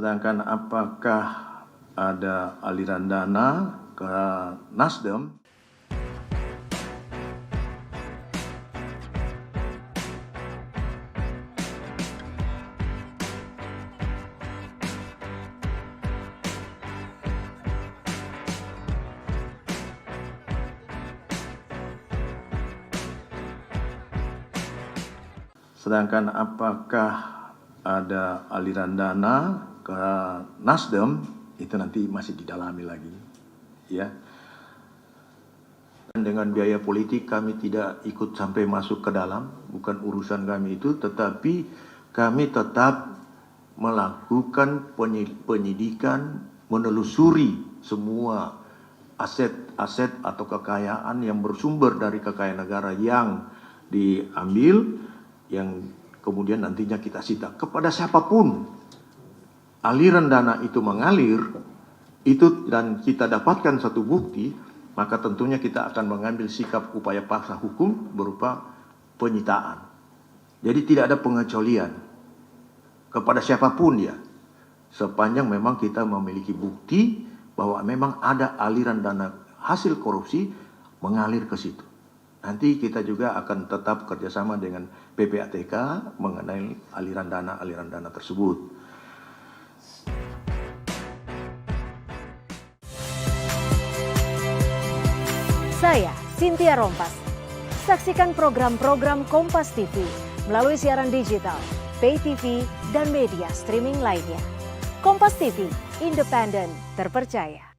Sedangkan apakah ada aliran dana ke Nasdem? Sedangkan apakah ada aliran dana ke Nasdem, itu nanti masih didalami lagi, ya. Dan dengan biaya politik kami tidak ikut sampai masuk ke dalam, bukan urusan kami itu, tetapi kami tetap melakukan penyidikan, menelusuri semua aset-aset atau kekayaan yang bersumber dari kekayaan negara yang diambil, yang kemudian nantinya kita sita. Kepada siapapun aliran dana itu mengalir, itu dan kita dapatkan satu bukti, maka tentunya kita akan mengambil sikap upaya paksa hukum berupa penyitaan. Jadi tidak ada pengecualian kepada siapapun ya, sepanjang memang kita memiliki bukti bahwa memang ada aliran dana hasil korupsi mengalir ke situ. Nanti kita juga akan tetap kerjasama dengan PPATK mengenai aliran dana tersebut. Saya, Cynthia Rompas. Saksikan program-program Kompas TV melalui siaran digital, pay TV, dan media streaming lainnya. Kompas TV, independen, terpercaya.